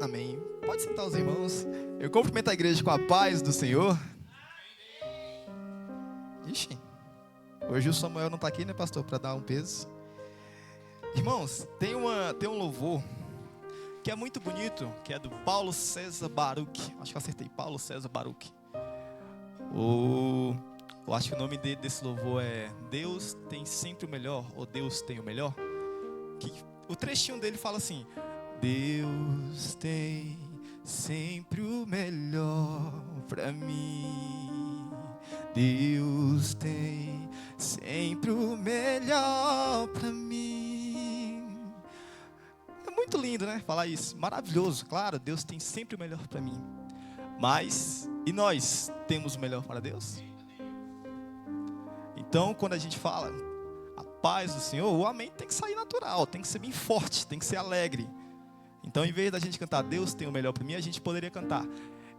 Amém. Pode sentar os irmãos. Eu cumprimento a igreja com a paz do Senhor. Ixi, hoje o Samuel não está aqui, né, pastor, para dar um peso. Irmãos, tem um louvor que é muito bonito, que é do Paulo César Baruch. Acho que eu acertei, Paulo César Baruch. Eu acho que o nome desse louvor é Deus tem sempre o melhor, ou Deus tem o melhor. O trechinho dele fala assim: Deus tem sempre o melhor pra mim. Deus tem sempre o melhor pra mim. É muito lindo, né? Falar isso. Maravilhoso, claro. Deus tem sempre o melhor pra mim. Mas, e nós temos o melhor para Deus? Então, quando a gente fala a paz do Senhor, o amém tem que sair natural, tem que ser bem forte, tem que ser alegre. Então, em vez da gente cantar Deus tem o melhor para mim, a gente poderia cantar: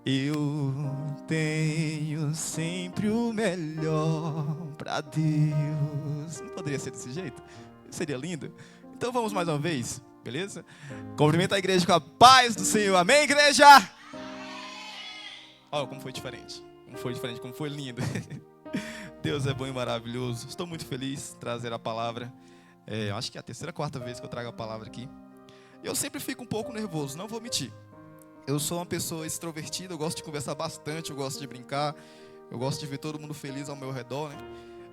eu tenho sempre o melhor para Deus. Não poderia ser desse jeito? Seria lindo? Então vamos mais uma vez, beleza? Cumprimenta a igreja com a paz do Senhor. Amém, igreja? Olha como foi diferente. Como foi lindo. Deus é bom e maravilhoso. Estou muito feliz de trazer a palavra. Acho que é a terceira, quarta vez que eu trago a palavra aqui. Eu sempre fico um pouco nervoso, não vou mentir. Eu sou uma pessoa extrovertida, eu gosto de conversar bastante, eu gosto de brincar, eu gosto de ver todo mundo feliz ao meu redor, né?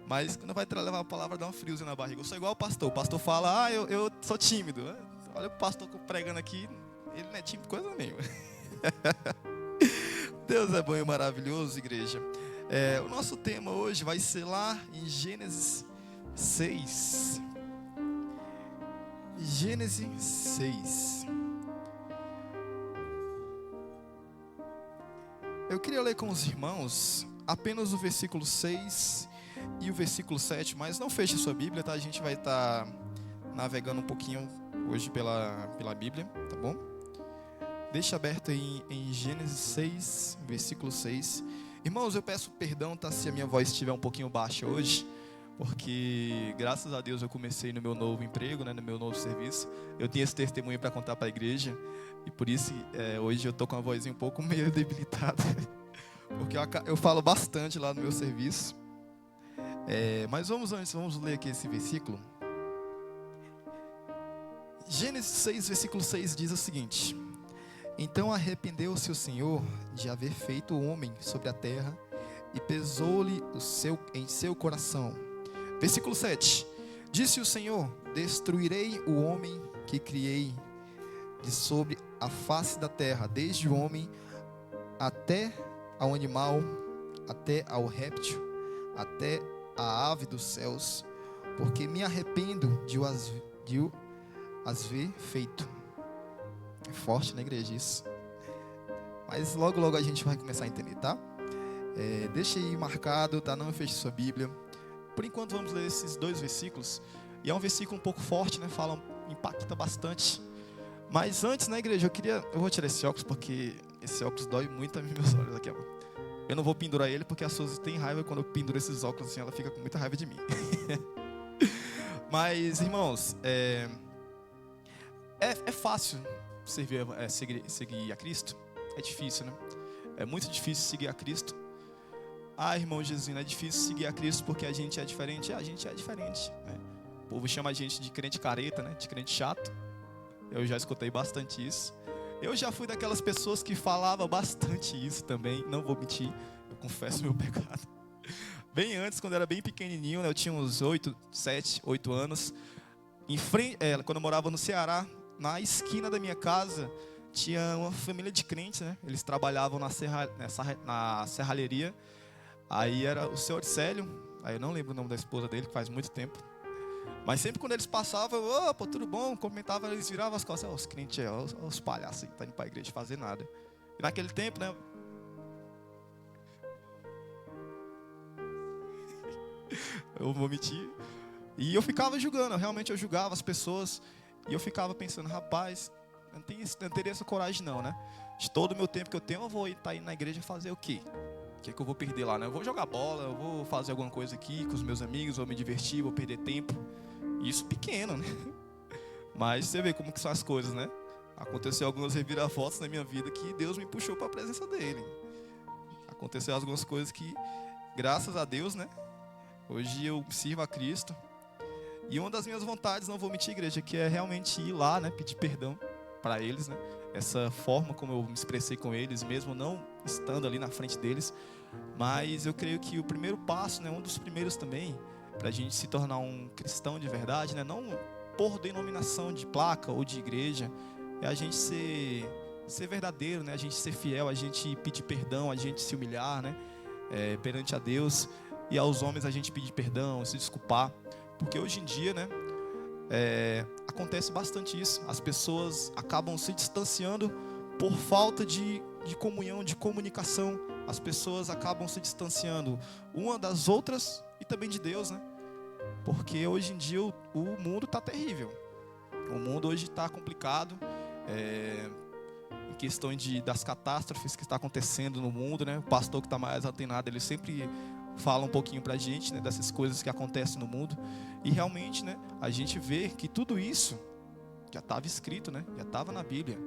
Mas quando vai levar a palavra, dá um friozinho na barriga. Eu sou igual o pastor fala: eu sou tímido. Olha o pastor pregando aqui, ele não é tímido coisa nenhuma. Deus é bom e maravilhoso, igreja. O nosso tema hoje vai ser lá em Gênesis 6. Gênesis 6. Eu queria ler com os irmãos apenas o versículo 6 e o versículo 7, mas não feche a sua Bíblia, tá? A gente vai estar navegando um pouquinho hoje pela Bíblia, tá bom? Deixa aberto aí em Gênesis 6, versículo 6. Irmãos, eu peço perdão, tá, se a minha voz estiver um pouquinho baixa hoje, porque graças a Deus eu comecei no meu novo emprego, né, no meu novo serviço. Eu tinha esse testemunho para contar para a igreja, e por isso hoje eu estou com a vozinha um pouco meio debilitada, porque eu falo bastante lá no meu serviço. Mas vamos ler aqui esse versículo. Gênesis 6, versículo 6 diz o seguinte: então arrependeu-se o Senhor de haver feito o homem sobre a terra, e pesou-lhe em seu coração. Versículo 7. Disse o Senhor: destruirei o homem que criei de sobre a face da terra, desde o homem até ao animal, até ao réptil, até a ave dos céus, porque me arrependo de as ver feito. É forte, né, igreja, isso? Mas logo a gente vai começar a entender, tá? Deixa aí marcado, tá? Não feche sua Bíblia. Por enquanto vamos ler esses dois versículos. E é um versículo um pouco forte, né? Impacta bastante. Mas antes, né, igreja, eu vou tirar esse óculos, porque esse óculos dói muito a meus olhos aqui, ó. Eu não vou pendurar ele, porque a Suzy tem raiva quando eu penduro esses óculos, assim, ela fica com muita raiva de mim. Mas, irmãos, é fácil seguir a Cristo? É difícil, né? É muito difícil seguir a Cristo. Irmão Jesus, é difícil seguir a Cristo porque a gente é diferente. A gente é diferente, né? O povo chama a gente de crente careta, né? De crente chato. Eu já escutei bastante isso. Eu já fui daquelas pessoas que falava bastante isso também. Não vou mentir, eu confesso meu pecado. Bem antes, quando eu era bem pequenininho, né? Eu tinha uns 7, 8 anos. Quando eu morava no Ceará, na esquina da minha casa, tinha uma família de crentes, né? Eles trabalhavam na serralheria. Aí era o senhor Célio, aí eu não lembro o nome da esposa dele, que faz muito tempo. Mas sempre quando eles passavam, opa, tudo bom, comentava, eles viravam as costas: os crentes, os palhaços, tá indo pra igreja fazer nada. E naquele tempo, né? Eu vou mentir. E eu ficava julgando, realmente eu julgava as pessoas. E eu ficava pensando: rapaz, não teria essa coragem não, né? De todo o meu tempo que eu tenho, eu vou estar indo na igreja fazer o quê? O que é que eu vou perder lá, né? Eu vou jogar bola, eu vou fazer alguma coisa aqui com os meus amigos, vou me divertir, vou perder tempo. Isso pequeno, né? Mas você vê como que são as coisas, né? Aconteceu algumas reviravoltas na minha vida que Deus me puxou para a presença dele. Aconteceu algumas coisas que, graças a Deus, né? Hoje eu sirvo a Cristo. E uma das minhas vontades, não vou mentir, igreja, que é realmente ir lá, né? Pedir perdão para eles, né? Essa forma como eu me expressei com eles, mesmo não estando ali na frente deles. Mas eu creio que o primeiro passo, né? Um dos primeiros também, para a gente se tornar um cristão de verdade, né? Não por denominação de placa ou de igreja, é a gente ser verdadeiro, né? A gente ser fiel, a gente pedir perdão, a gente se humilhar, né? Perante a Deus, e aos homens a gente pedir perdão, se desculpar, porque hoje em dia, né? Acontece bastante isso. As pessoas acabam se distanciando por falta de comunhão, de comunicação. As pessoas acabam se distanciando uma das outras e também de Deus, né? Porque hoje em dia o mundo está terrível. O mundo hoje está complicado. Em questão das catástrofes que está acontecendo no mundo, né? O pastor que está mais antenado, ele sempre fala um pouquinho para a gente, né? Dessas coisas que acontecem no mundo. E realmente, né? A gente vê que tudo isso já estava escrito, né? Já estava na Bíblia.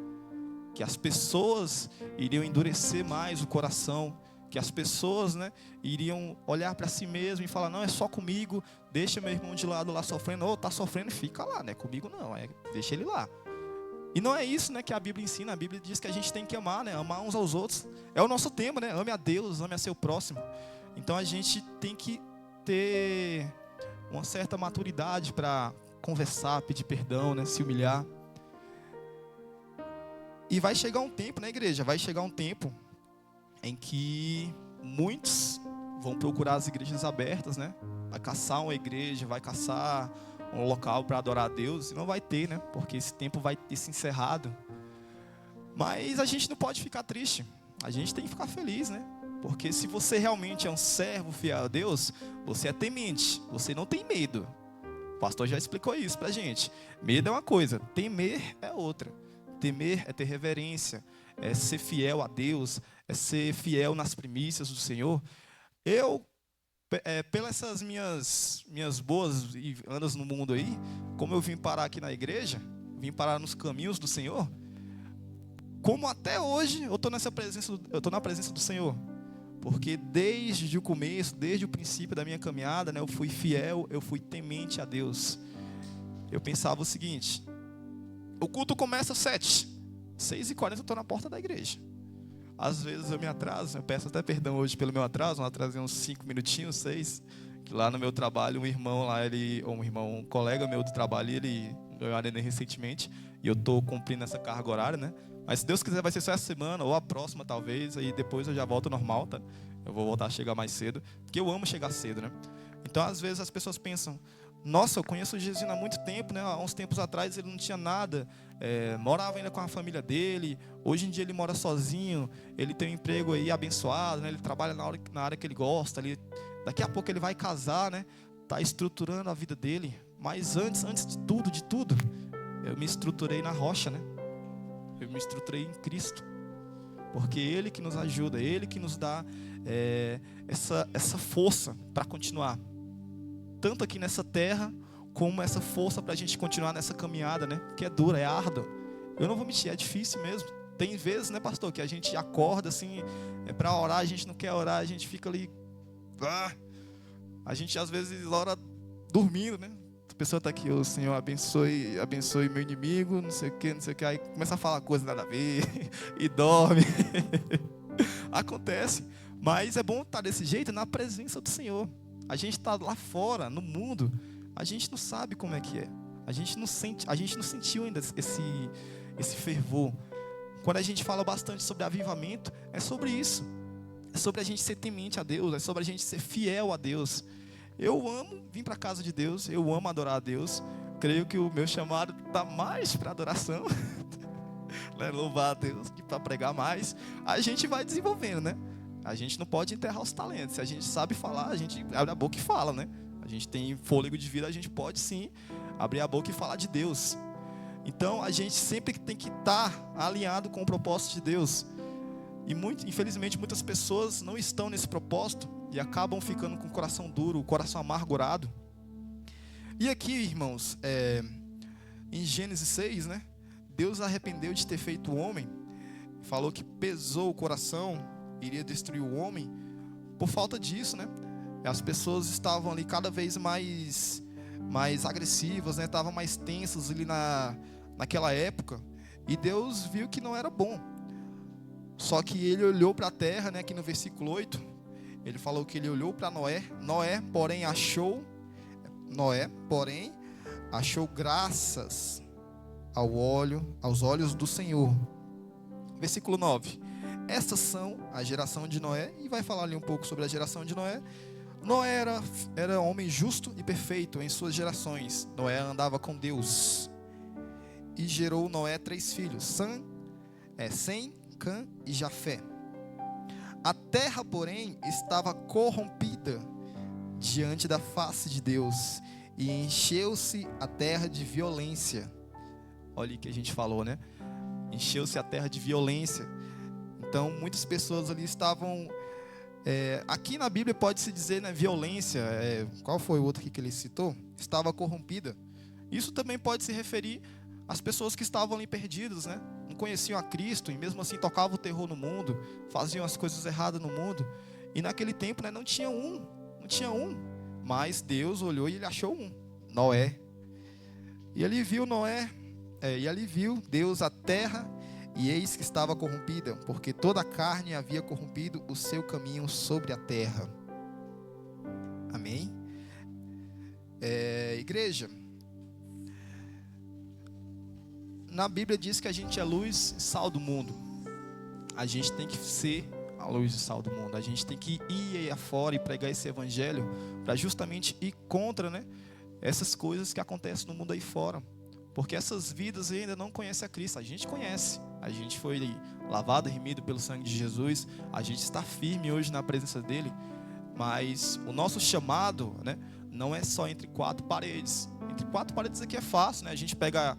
Que as pessoas iriam endurecer mais o coração, que as pessoas, né, iriam olhar para si mesmo e falar, não, é só comigo, deixa meu irmão de lado lá sofrendo, ou tá sofrendo, fica lá, né, comigo não, deixa ele lá. E não é isso, né, que a Bíblia ensina. A Bíblia diz que a gente tem que amar, né, amar uns aos outros. É o nosso tema, né, ame a Deus, ame a seu próximo. Então a gente tem que ter uma certa maturidade para conversar, pedir perdão, né, se humilhar. E vai chegar um tempo, né, igreja? Vai chegar um tempo em que muitos vão procurar as igrejas abertas, né? Vai caçar uma igreja, vai caçar um local para adorar a Deus. E não vai ter, né? Porque esse tempo vai ter se encerrado. Mas a gente não pode ficar triste. A gente tem que ficar feliz, né? Porque se você realmente é um servo fiel a Deus, você é temente. Você não tem medo. O pastor já explicou isso pra gente. Medo é uma coisa, temer é outra. Temer é ter reverência, é ser fiel a Deus, é ser fiel nas primícias do Senhor. Eu, pelas essas minhas boas anos no mundo aí, como eu vim parar aqui na igreja, vim parar nos caminhos do Senhor, como até hoje eu estou na presença do Senhor. Porque desde o começo, desde o princípio da minha caminhada, né, eu fui fiel, eu fui temente a Deus. Eu pensava o seguinte: o culto começa às 6h40 eu estou na porta da igreja. Às vezes eu me atraso, eu peço até perdão hoje pelo meu atraso, eu atrasei uns 5 minutinhos, 6. Que lá no meu trabalho, um colega meu do trabalho, ele ganhou a neném recentemente, e eu estou cumprindo essa carga horária, né? Mas se Deus quiser vai ser só essa semana, ou a próxima talvez, aí depois eu já volto normal, tá? Eu vou voltar a chegar mais cedo, porque eu amo chegar cedo, né? Então às vezes as pessoas pensam: nossa, eu conheço o Jesus há muito tempo, né? Há uns tempos atrás ele não tinha nada, morava ainda com a família dele, hoje em dia ele mora sozinho, ele tem um emprego aí abençoado, né? Ele trabalha na área que ele gosta, daqui a pouco ele vai casar, né? Está estruturando a vida dele, mas antes de tudo, eu me estruturei na rocha, né? Eu me estruturei em Cristo, porque Ele que nos ajuda, Ele que nos dá essa força para continuar, tanto aqui nessa terra, como essa força para a gente continuar nessa caminhada, né? Que é dura, é árdua. Eu não vou mentir, é difícil mesmo. Tem vezes, né, pastor, que a gente acorda assim, para orar, a gente não quer orar, a gente fica ali, a gente às vezes ora dormindo, né? A pessoa está aqui: o Senhor abençoe meu inimigo, não sei o que, aí começa a falar coisa nada a ver, e dorme. Acontece, mas é bom estar desse jeito na presença do Senhor. A gente está lá fora, no mundo, a gente não sabe como é que é. A gente não sentiu ainda esse fervor. Quando a gente fala bastante sobre avivamento, é sobre isso. É sobre a gente ser temente a Deus, é sobre a gente ser fiel a Deus. Eu amo vir para a casa de Deus, eu amo adorar a Deus. Creio que o meu chamado está mais para adoração, né? Louvar a Deus, que para pregar mais. A gente vai desenvolvendo, né? A gente não pode enterrar os talentos. Se a gente sabe falar, a gente abre a boca e fala, né? A gente tem fôlego de vida, a gente pode sim abrir a boca e falar de Deus. Então a gente sempre tem que estar alinhado com o propósito de Deus. E infelizmente muitas pessoas não estão nesse propósito e acabam ficando com o coração duro, o coração amargurado. E aqui, irmãos, em Gênesis 6, né, Deus arrependeu de ter feito o homem, falou que pesou o coração, iria destruir o homem, por falta disso, né? As pessoas estavam ali cada vez mais agressivas, né? Estavam mais tensas ali naquela época, e Deus viu que não era bom. Só que ele olhou para a terra, né? Aqui no versículo 8, ele falou que ele olhou para Noé, porém achou graças aos olhos do Senhor. Versículo 9. Estas são a geração de Noé, e vai falar ali um pouco sobre a geração de Noé. Noé era homem justo e perfeito em suas gerações. Noé andava com Deus. E gerou Noé 3 filhos, Sem, Cã e Jafé. A terra, porém, estava corrompida diante da face de Deus, e encheu-se a terra de violência. Olha o que a gente falou, né? Encheu-se a terra de violência. Então, muitas pessoas ali estavam... aqui na Bíblia pode-se dizer, né, violência. Qual foi o outro que ele citou? Estava corrompida. Isso também pode se referir às pessoas que estavam ali perdidas, né? Não conheciam a Cristo e mesmo assim tocavam o terror no mundo, faziam as coisas erradas no mundo. E naquele tempo, né, não tinha um. Mas Deus olhou e ele achou um, Noé. E ali viu Deus a terra, e eis que estava corrompida, porque toda a carne havia corrompido o seu caminho sobre a terra. Amém? Igreja, na Bíblia diz que a gente é luz e sal do mundo. A gente tem que ser a luz e sal do mundo. A gente tem que ir aí afora e pregar esse evangelho para justamente ir contra, né, essas coisas que acontecem no mundo aí fora. Porque essas vidas ainda não conhecem a Cristo. A gente conhece. A gente foi lavado e remido pelo sangue de Jesus. A gente está firme hoje na presença dele. Mas o nosso chamado, né, não é só entre 4 paredes. Entre 4 paredes aqui é fácil, né? A gente pega...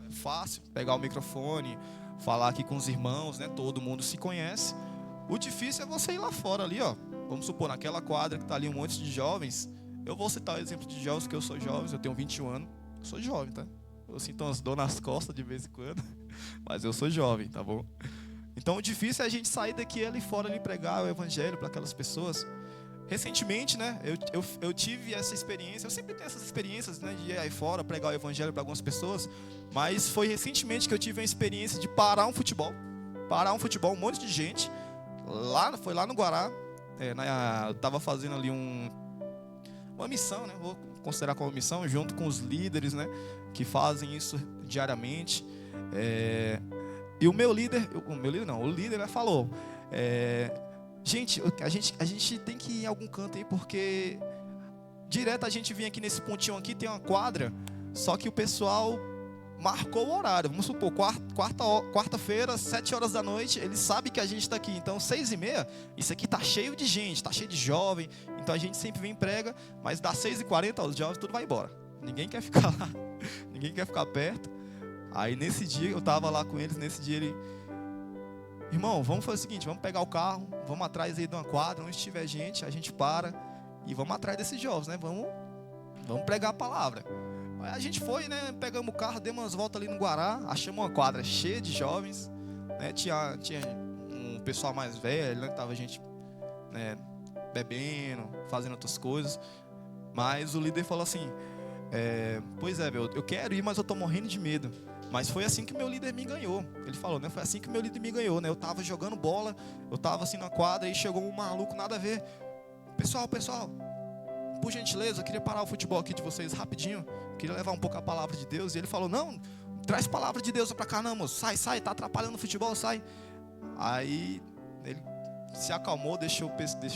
É fácil pegar o microfone, falar aqui com os irmãos, né? Todo mundo se conhece. O difícil é você ir lá fora ali, ó. Vamos supor, naquela quadra que está ali um monte de jovens. Eu vou citar o exemplo de jovens, que eu sou jovem, eu tenho 21 anos. Eu sou jovem, tá? Eu sinto umas dor nas costas de vez em quando, mas eu sou jovem, tá bom? Então o difícil é a gente sair daqui ali fora e pregar o evangelho para aquelas pessoas. Recentemente, né, eu tive essa experiência, eu sempre tenho essas experiências, né, de ir aí fora, pregar o evangelho para algumas pessoas, mas foi recentemente que eu tive a experiência de parar um futebol, um monte de gente, foi lá no Guará, eu estava fazendo ali uma missão, né, vou considerar como missão, junto com os líderes, né, que fazem isso diariamente, e o líder, né, falou, gente, a gente tem que ir em algum canto aí, porque direto a gente vem aqui nesse pontinho aqui, tem uma quadra, só que o pessoal marcou o horário. Vamos supor, quarta-feira, 7 horas da noite, ele sabe que a gente está aqui. Então, 6h30, isso aqui tá cheio de gente, tá cheio de jovem. Então a gente sempre vem e prega, mas das 6h40, os jovens tudo vai embora. Ninguém quer ficar lá, ninguém quer ficar perto. Aí nesse dia, eu tava lá com eles, nesse dia ele... Irmão, vamos fazer o seguinte, vamos pegar o carro, vamos atrás aí de uma quadra, onde tiver gente, a gente para e vamos atrás desses jovens, né? Vamos pregar a palavra. Aí a gente foi, né? Pegamos o carro, demos umas voltas ali no Guará, achamos uma quadra cheia de jovens, né? Tinha um pessoal mais velho, né? Tava gente, né, bebendo, fazendo outras coisas. Mas o líder falou assim, pois é, eu quero ir, mas eu tô morrendo de medo. Mas foi assim que meu líder me ganhou. Ele falou, né? Foi assim que meu líder me ganhou, né? Eu tava jogando bola, eu tava assim na quadra e chegou um maluco, nada a ver. Pessoal, por gentileza, eu queria parar o futebol aqui de vocês rapidinho. Queria levar um pouco a palavra de Deus. E ele falou, não, traz palavra de Deus pra cá não, moço. Sai, tá atrapalhando o futebol, sai. Aí ele se acalmou, deixou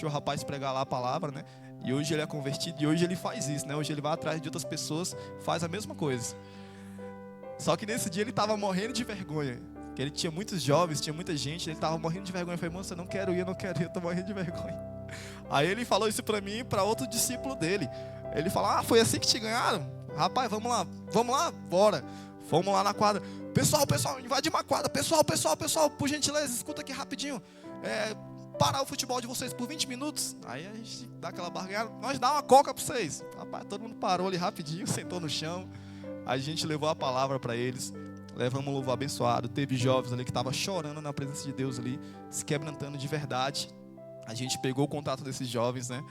o rapaz pregar lá a palavra, né? E hoje ele é convertido e hoje ele faz isso, né? Hoje ele vai atrás de outras pessoas, faz a mesma coisa. Só que nesse dia ele estava morrendo de vergonha. Porque ele tinha muitos jovens, tinha muita gente. Ele estava morrendo de vergonha. Eu falei, moça, eu não quero ir, eu estou morrendo de vergonha. Aí ele falou isso para mim e para outro discípulo dele. Ele falou, foi assim que te ganharam? Rapaz, vamos lá, bora. Fomos lá na quadra. Pessoal, invade uma quadra. Pessoal, por gentileza, escuta aqui rapidinho. Parar o futebol de vocês por 20 minutos. Aí a gente dá aquela barganhada. Nós dá uma coca para vocês. Rapaz, todo mundo parou ali rapidinho, sentou no chão. A gente levou a palavra para eles. levamos um louvor abençoado. Teve jovens ali que estavam chorando na presença de Deus ali, se quebrantando de verdade. A gente pegou o contato desses jovens, né?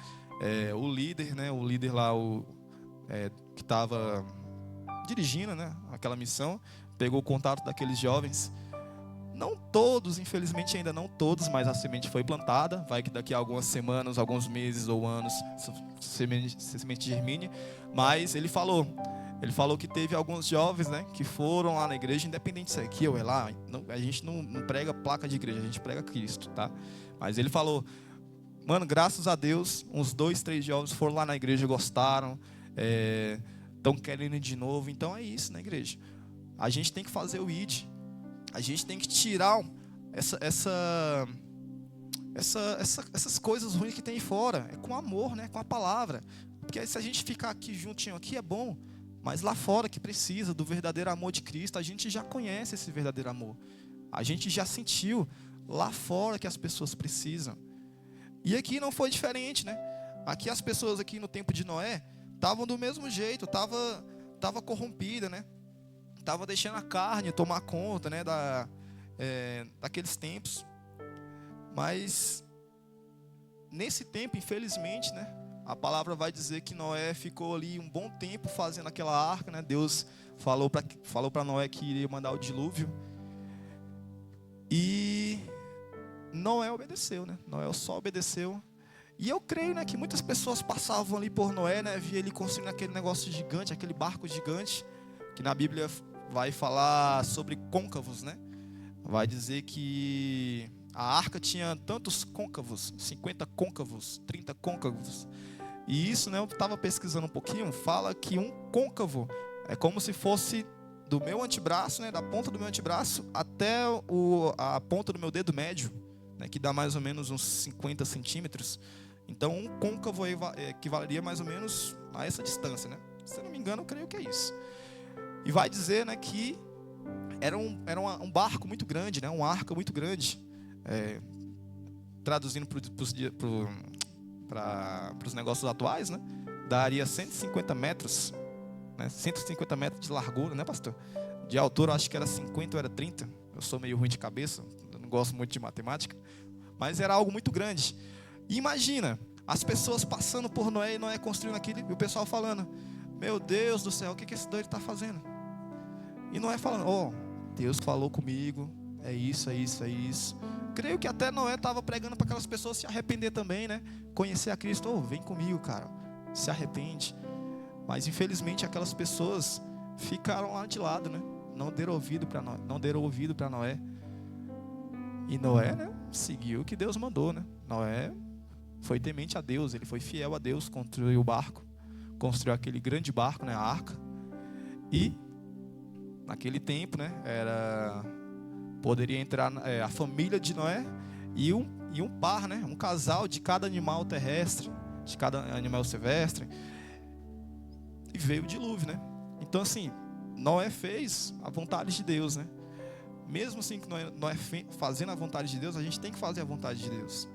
O líder, né? O líder lá, que estava dirigindo, né? Aquela missão, pegou o contato daqueles jovens. Não todos, infelizmente ainda não todos, mas a semente foi plantada. Vai que daqui a algumas semanas, alguns meses ou anos, essa semente germine. Mas ele falou que teve alguns jovens, né, que foram lá na igreja, independente se é aqui ou é lá. A gente não prega placa de igreja, a gente prega Cristo, tá? Mas ele falou, mano, graças a Deus, uns 2, 3 jovens foram lá na igreja, gostaram, estão querendo ir de novo. Então é isso, né, igreja? A gente tem que fazer o ID. A gente tem que tirar essas coisas ruins que tem aí fora. É com amor, né? Com a palavra. Porque se a gente ficar aqui juntinho aqui é bom. Mas lá fora que precisa do verdadeiro amor de Cristo, a gente já conhece esse verdadeiro amor. A gente já sentiu lá fora que as pessoas precisam. E aqui não foi diferente, né? Aqui as pessoas aqui no tempo de Noé estavam do mesmo jeito, tava corrompida, né? Estava deixando a carne tomar conta, né, daqueles tempos. Mas nesse tempo, infelizmente, né, a palavra vai dizer que Noé ficou ali um bom tempo fazendo aquela arca, né? Deus falou para Noé que iria mandar o dilúvio. E Noé obedeceu, né? Noé só obedeceu. E eu creio, né, que muitas pessoas passavam ali por Noé, né, via ele construindo aquele negócio gigante, aquele barco gigante, que na Bíblia vai falar sobre côncavos, né? Vai dizer que a arca tinha tantos côncavos, 50 côncavos, 30 côncavos. E isso, né, eu estava pesquisando um pouquinho, fala que um côncavo é como se fosse do meu antebraço, né, da ponta do meu antebraço até a ponta do meu dedo médio, né, que dá mais ou menos uns 50 centímetros. Então, um côncavo equivaleria mais ou menos a essa distância, né? Se eu não me engano, eu creio que é isso. E vai dizer, né, que era um barco muito grande, né, uma arca muito grande. Traduzindo para os negócios atuais, né, daria 150 metros, né, 150 metros de largura, né, pastor? De altura, eu acho que era 50 ou era 30. Eu sou meio ruim de cabeça, eu não gosto muito de matemática. Mas era algo muito grande. E imagina, as pessoas passando por Noé e Noé construindo aquilo, e o pessoal falando, meu Deus do céu, o que esse doido está fazendo? E Noé falando, Deus falou comigo, é isso. Creio que até Noé estava pregando para aquelas pessoas se arrepender também, né? Conhecer a Cristo, vem comigo, cara, se arrepende. Mas infelizmente aquelas pessoas ficaram lá de lado, né? Não deram ouvido para Noé. E Noé, né, seguiu o que Deus mandou, né? Noé foi temente a Deus, ele foi fiel a Deus, construiu o barco, construiu aquele grande barco, né, a arca. E naquele tempo, né, poderia entrar a família de Noé e um par, né, um casal de cada animal terrestre, de cada animal silvestre. E veio o dilúvio, né? Então assim, Noé fez a vontade de Deus, né? Mesmo assim que Noé fazendo a vontade de Deus, a gente tem que fazer a vontade de Deus,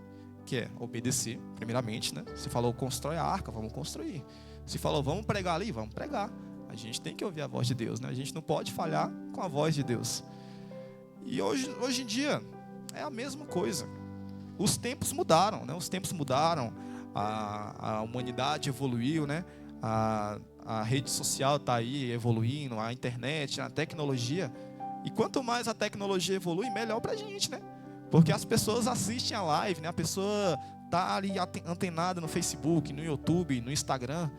que é obedecer, primeiramente, né? Se falou constrói a arca, vamos construir. Se falou vamos pregar ali, vamos pregar. A gente tem que ouvir a voz de Deus, né? A gente não pode falhar com a voz de Deus. E hoje em dia é a mesma coisa. Os tempos mudaram, né? Os tempos mudaram, a humanidade evoluiu, né? A rede social está aí evoluindo, a internet, a tecnologia. E quanto mais a tecnologia evolui, melhor pra gente, né? Porque as pessoas assistem a live, né? A pessoa tá ali antenada no Facebook, no YouTube, no Instagram.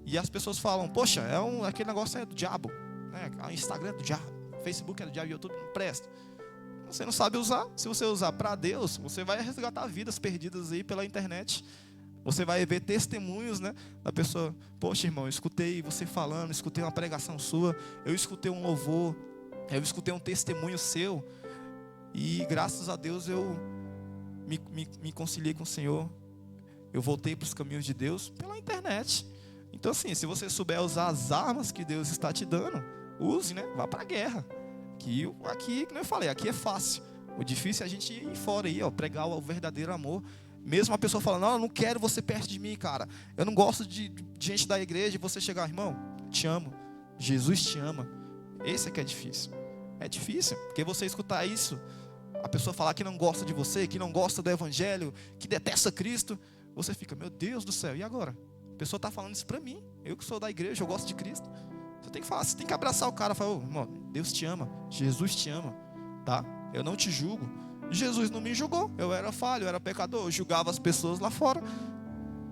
E as pessoas falam, poxa, aquele negócio é do diabo, né? O Instagram é do diabo, o Facebook é do diabo e o YouTube não presta. Você não sabe usar. Se você usar para Deus, você vai resgatar vidas perdidas aí pela internet. Você vai ver testemunhos, né, da pessoa. Poxa, irmão, eu escutei você falando, escutei uma pregação sua, eu escutei um louvor, eu escutei um testemunho seu. E graças a Deus eu me conciliei com o Senhor. Eu voltei para os caminhos de Deus pela internet. Então assim, se você souber usar as armas que Deus está te dando, use, né? Vá para a guerra. Aqui, como eu falei, aqui é fácil. O difícil é a gente ir fora aí, pregar o verdadeiro amor. Mesmo a pessoa falando, não, eu não quero você perto de mim, cara. Eu não gosto de gente da igreja. E você chegar, irmão, te amo. Jesus te ama. Esse é que é difícil. É difícil, porque você escutar isso, a pessoa falar que não gosta de você, que não gosta do evangelho, que detesta Cristo, você fica, meu Deus do céu, e agora? A pessoa está falando isso para mim, eu que sou da igreja, eu gosto de Cristo. Você tem que falar, você tem que abraçar o cara e falar, irmão, Deus te ama, Jesus te ama, tá? Eu não te julgo. Jesus não me julgou, eu era falho, eu era pecador, eu julgava as pessoas lá fora.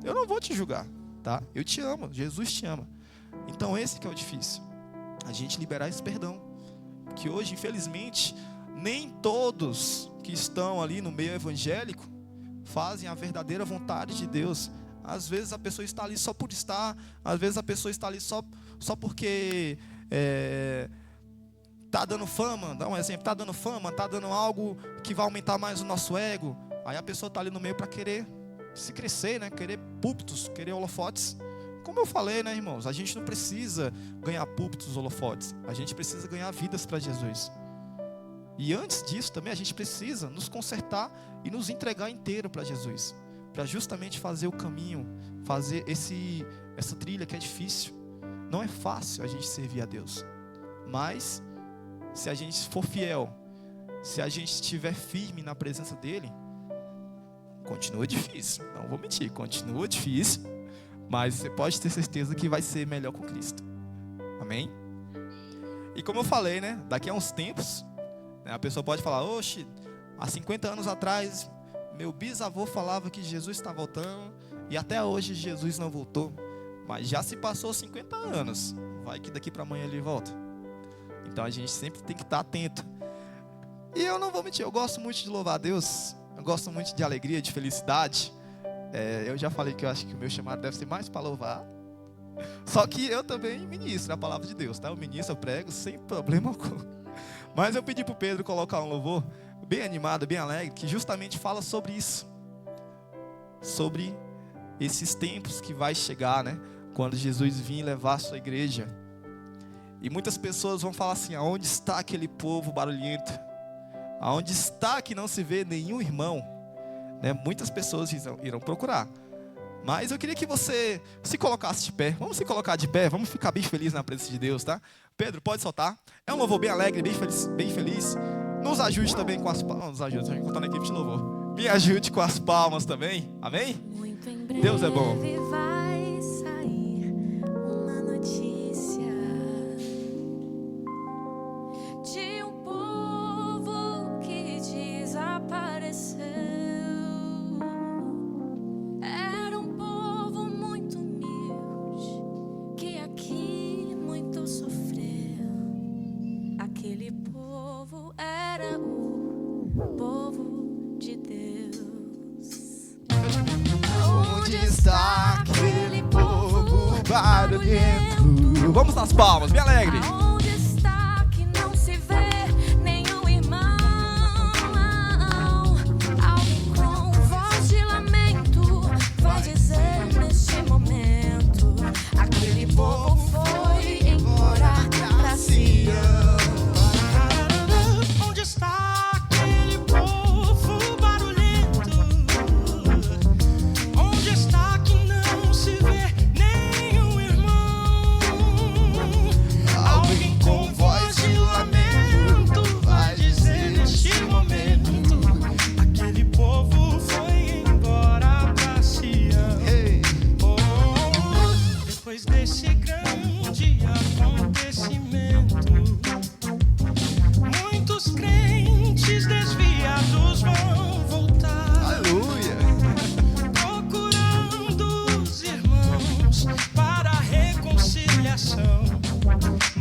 Eu não vou te julgar, tá? Eu te amo, Jesus te ama. Então esse que é o difícil, a gente liberar esse perdão. Que hoje, infelizmente, nem todos que estão ali no meio evangélico fazem a verdadeira vontade de Deus. Às vezes a pessoa está ali só por estar, às vezes a pessoa está ali só porque está dando fama, dá um exemplo, está dando fama, está dando algo que vai aumentar mais o nosso ego. Aí a pessoa está ali no meio para querer se crescer, né? Querer púlpitos, querer holofotes. Como eu falei, né, irmãos? A gente não precisa ganhar púlpitos, holofotes. A gente precisa ganhar vidas para Jesus. E antes disso também a gente precisa nos consertar e nos entregar inteiro para Jesus. Para justamente fazer o caminho, fazer essa trilha que é difícil. Não é fácil a gente servir a Deus. Mas, se a gente for fiel, se a gente estiver firme na presença dEle, continua difícil. Não vou mentir, continua difícil. Mas você pode ter certeza que vai ser melhor com Cristo. Amém? E como eu falei, né? Daqui a uns tempos, né, a pessoa pode falar, oxe, há 50 anos atrás, meu bisavô falava que Jesus está voltando, e até hoje Jesus não voltou. Mas já se passou 50 anos. Vai que daqui para amanhã ele volta. Então a gente sempre tem que estar atento. E eu não vou mentir, eu gosto muito de louvar a Deus. Eu gosto muito de alegria, de felicidade. Eu já falei que eu acho que o meu chamado deve ser mais para louvar. Só que eu também ministro a palavra de Deus, tá? Eu ministro, eu prego sem problema algum. Mas eu pedi para o Pedro colocar um louvor bem animado, bem alegre, que justamente fala sobre isso. Sobre esses tempos que vai chegar, né? Quando Jesus vir levar a sua igreja. E muitas pessoas vão falar assim, aonde está aquele povo barulhento? Aonde está que não se vê nenhum irmão? Né? Muitas pessoas irão procurar. Mas eu queria que você se colocasse de pé. Vamos se colocar de pé, vamos ficar bem felizes na presença de Deus, tá? Pedro, pode soltar. É um louvor bem alegre, bem feliz. Nos ajude também com as palmas. Nos ajude, estou contando a equipe de louvor. Me ajude com as palmas também. Amém? Muito em breve Deus é bom. vai sair uma notícia de um povo que desapareceu. Era um povo muito humilde que aqui muito sofreu. Aquele povo era o povo de Deus. Onde está aquele povo barulhento? Vamos nas palmas, bem alegre. Aonde está que não se vê nenhum irmão? Alguém com voz de lamento vai dizer neste momento: aquele povo foi embora pra Sião. Onde está aquele povo barulhento? Onde está que não se vê nenhum irmão? Alguém com voz de lamento vai dizer neste momento: aquele povo foi embora pra Sião. Oh, depois desse grande acontecimento, muitos crentes desviados vão voltar, Aleluia. procurando os irmãos para a reconciliação,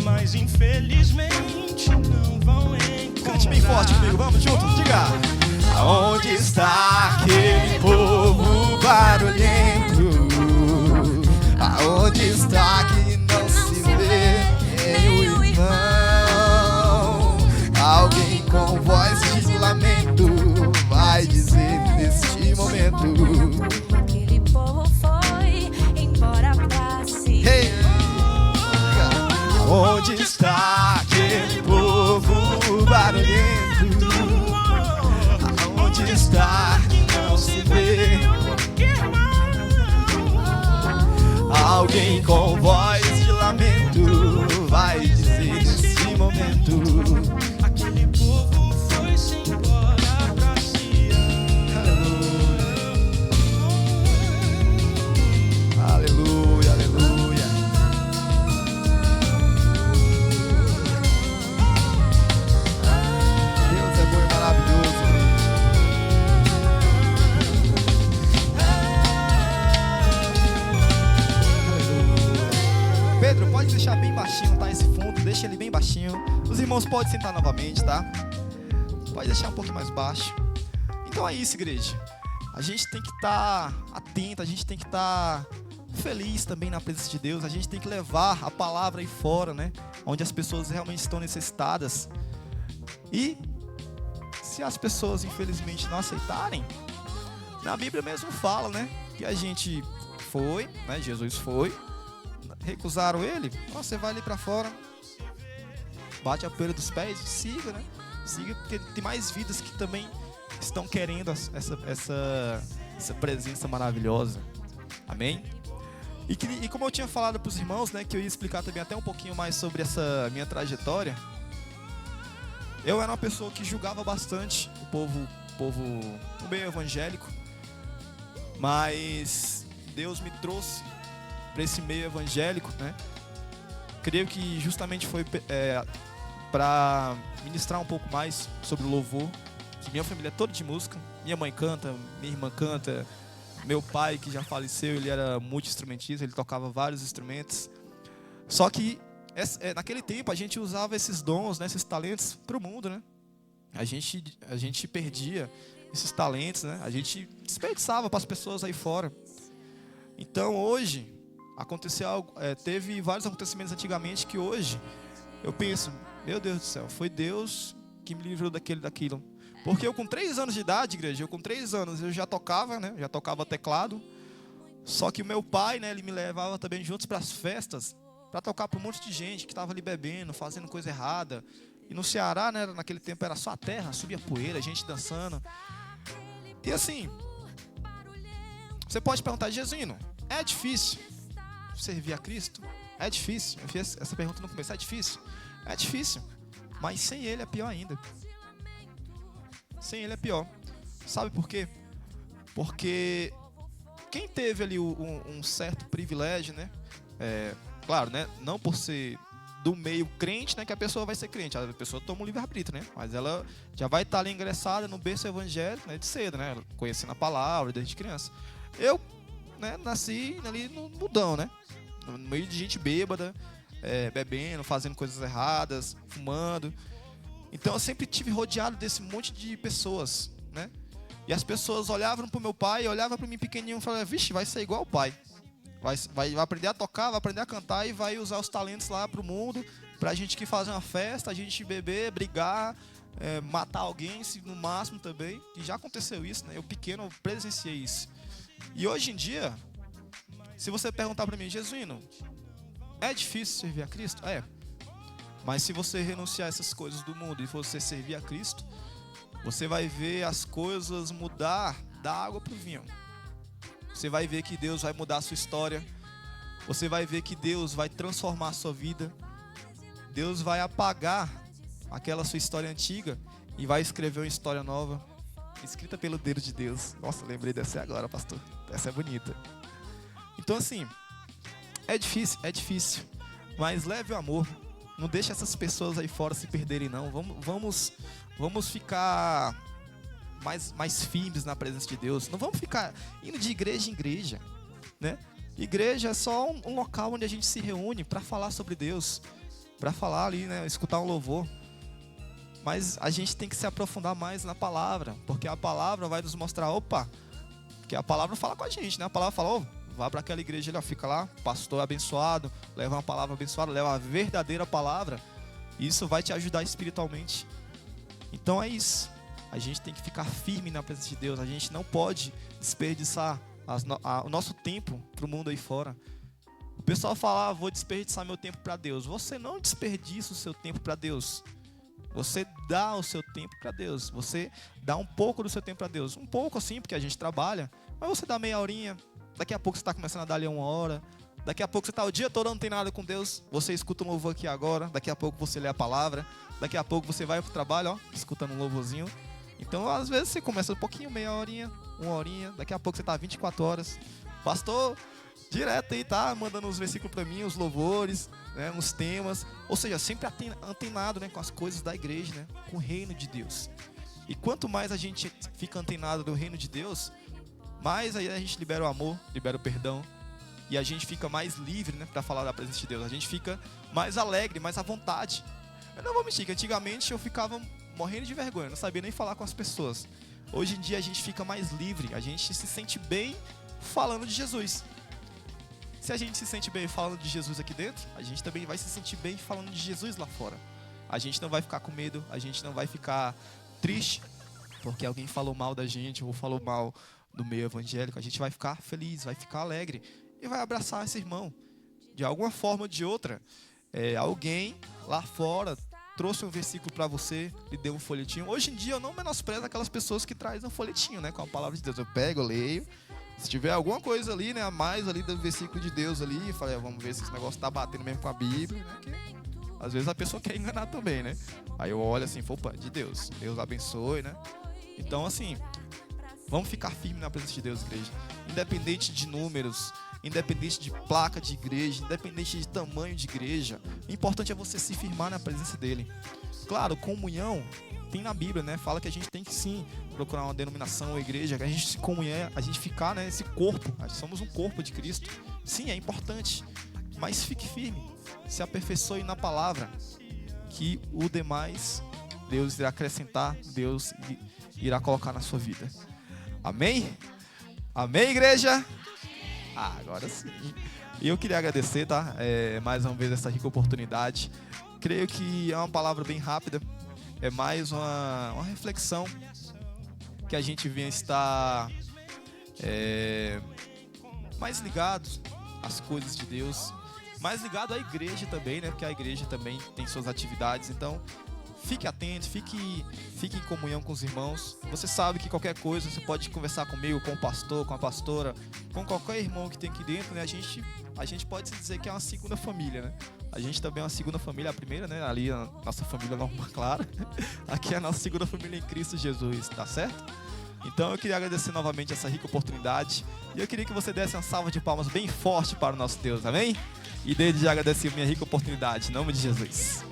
mas infelizmente não vão encontrar. Cante bem forte comigo, vamos juntos, diga. Aonde está aquele povo barulhento? Aonde está que não se vê nenhum irmão? Alguém com voz de lamento vai dizer neste momento: Aquele povo foi embora pra Sião. hey! Onde está aquele povo barulhento? Aonde está que não se vê alguém com voz de lamento vai dizer nesse momento: Os irmãos podem sentar novamente, tá? Pode deixar um pouco mais baixo. Então é isso, igreja. A gente tem que estar atento, a gente tem que estar feliz também na presença de Deus. A gente tem que levar a palavra aí fora, né? Onde as pessoas realmente estão necessitadas. E se as pessoas infelizmente não aceitarem, na Bíblia mesmo fala, né? Que a gente foi, né? Jesus foi, recusaram ele. Você vai ali para fora, bate a poeira dos pés e siga, né? Siga, porque tem mais vidas que também estão querendo essa presença maravilhosa. Amém? E como eu tinha falado para os irmãos, né, que eu ia explicar também até um pouquinho mais sobre essa minha trajetória. Eu era uma pessoa que julgava bastante o meio evangélico, mas Deus me trouxe para esse meio evangélico, né? Creio que justamente foi para ministrar um pouco mais sobre o louvor. Que minha família é toda de música, minha mãe canta, minha irmã canta. Meu pai, que já faleceu, ele era multi-instrumentista, ele tocava vários instrumentos. Só que naquele tempo a gente usava esses dons, né, esses talentos para o mundo, né? A gente perdia esses talentos, né? A gente desperdiçava para as pessoas aí fora. Então hoje aconteceu algo, teve vários acontecimentos antigamente que hoje eu penso, meu Deus do céu, foi Deus que me livrou daquilo. Porque eu com 3 anos de idade, igreja, eu já tocava, né? Já tocava teclado. Só que o meu pai, né, ele me levava também juntos para as festas, para tocar para um monte de gente que estava ali bebendo, fazendo coisa errada. E no Ceará, né, naquele tempo era só a terra, subia poeira, gente dançando. E assim, você pode perguntar, Jesuíno, é difícil servir a Cristo? É difícil. Eu fiz essa pergunta no começo, é difícil? É difícil, mas sem Ele é pior ainda. Sem Ele é pior. Sabe por quê? Porque quem teve ali um certo privilégio, né? Claro, né? Não por ser do meio crente, né? Que a pessoa vai ser crente. A pessoa toma um livre-arbítrio, né? Mas ela já vai estar ali ingressada no berço evangélico, né? De cedo, né? Conhecendo a palavra desde criança. Eu, né? Nasci ali no mundão, né? No meio de gente bêbada, bebendo, fazendo coisas erradas, fumando. Então eu sempre tive rodeado desse monte de pessoas, né? E as pessoas olhavam pro meu pai, olhavam para mim pequenininho e falavam, vixe, vai ser igual o pai. Vai aprender a tocar, vai aprender a cantar e vai usar os talentos lá pro mundo, pra gente que fazer uma festa, a gente beber, brigar, matar alguém, se no máximo também. E já aconteceu isso, né? Eu pequeno presenciei isso. E hoje em dia, se você perguntar para mim, Jesuíno, é difícil servir a Cristo? É. Mas se você renunciar a essas coisas do mundo e você servir a Cristo, você vai ver as coisas mudar da água para o vinho. Você vai ver que Deus vai mudar a sua história. Você vai ver que Deus vai transformar a sua vida. Deus vai apagar aquela sua história antiga e vai escrever uma história nova, escrita pelo dedo de Deus. Nossa, lembrei dessa agora, pastor. Essa é bonita. Então assim, é difícil. Mas leve o amor. Não deixe essas pessoas aí fora se perderem, não. Vamos ficar mais firmes na presença de Deus. Não vamos ficar indo de igreja em igreja, né? Igreja é só um local onde a gente se reúne para falar sobre Deus, para falar ali, né? Escutar um louvor. Mas a gente tem que se aprofundar mais na palavra, porque a palavra vai nos mostrar, que a palavra fala com a gente, né? A palavra fala, vá para aquela igreja, ele fica lá, pastor abençoado, leva uma palavra abençoada, leva a verdadeira palavra. E isso vai te ajudar espiritualmente. Então é isso. A gente tem que ficar firme na presença de Deus. A gente não pode desperdiçar o nosso tempo para o mundo aí fora. O pessoal fala, vou desperdiçar meu tempo para Deus. Você não desperdiça o seu tempo para Deus. Você dá o seu tempo para Deus. Você dá um pouco do seu tempo para Deus. Um pouco assim, porque a gente trabalha. Mas você dá meia horinha. Daqui a pouco você está começando a dar ali 1 hora. Daqui a pouco você está o dia todo não tem nada com Deus. Você escuta um louvor aqui agora. Daqui a pouco você lê a palavra. Daqui a pouco você vai para o trabalho, escutando um louvorzinho. Então, às vezes, você começa um pouquinho, meia horinha, 1 horinha. Daqui a pouco você está 24 horas. Pastor, direto aí, tá? Mandando os versículos para mim, os louvores, né, uns temas. Ou seja, sempre antenado, né, com as coisas da igreja, né, com o reino de Deus. E quanto mais a gente fica antenado do reino de Deus, mais aí a gente libera o amor, libera o perdão. E a gente fica mais livre, né, para falar da presença de Deus. A gente fica mais alegre, mais à vontade. Eu não vou mentir, que antigamente eu ficava morrendo de vergonha, não sabia nem falar com as pessoas. Hoje em dia a gente fica mais livre, a gente se sente bem falando de Jesus. Se a gente se sente bem falando de Jesus aqui dentro, a gente também vai se sentir bem falando de Jesus lá fora. A gente não vai ficar com medo, a gente não vai ficar triste porque alguém falou mal da gente ou falou mal do meio evangélico. A gente vai ficar feliz, vai ficar alegre e vai abraçar esse irmão. De alguma forma ou de outra, alguém lá fora trouxe um versículo para você, lhe deu um folhetinho. Hoje em dia eu não menosprezo aquelas pessoas que trazem um folhetinho, né, com a palavra de Deus. Eu pego, eu leio. Se tiver alguma coisa ali, né, a mais ali do versículo de Deus ali, eu falei, vamos ver se esse negócio tá batendo mesmo com a Bíblia, né, que às vezes a pessoa quer enganar também, né. Aí eu olho assim, opa, de Deus, Deus abençoe, né. Então assim, vamos ficar firme na presença de Deus, igreja. Independente de números, independente de placa de igreja, independente de tamanho de igreja, o importante é você se firmar na presença dele. Claro, comunhão tem na Bíblia, né? Fala que a gente tem que sim procurar uma denominação ou igreja, que a gente se comunhar, a gente ficar, né, esse corpo. Nós somos um corpo de Cristo. Sim, é importante, mas fique firme, se aperfeiçoe na palavra, que o demais Deus irá acrescentar, Deus irá colocar na sua vida. Amém? Amém, igreja? Agora sim. E eu queria agradecer, tá? Mais uma vez essa rica oportunidade. Creio que é uma palavra bem rápida. É mais uma reflexão que a gente venha estar mais ligados às coisas de Deus, mais ligado à igreja também, né? Porque a igreja também tem suas atividades. Então, fique atento, fique em comunhão com os irmãos. Você sabe que qualquer coisa, você pode conversar comigo, com o pastor, com a pastora, com qualquer irmão que tem aqui dentro, né? A gente pode se dizer que é uma segunda família, né? A gente também é uma segunda família, a primeira, né? Ali a nossa família normal, claro. Aqui é a nossa segunda família em Cristo Jesus, tá certo? Então eu queria agradecer novamente essa rica oportunidade. E eu queria que você desse uma salva de palmas bem forte para o nosso Deus, amém? E desde já agradecer a minha rica oportunidade, em nome de Jesus.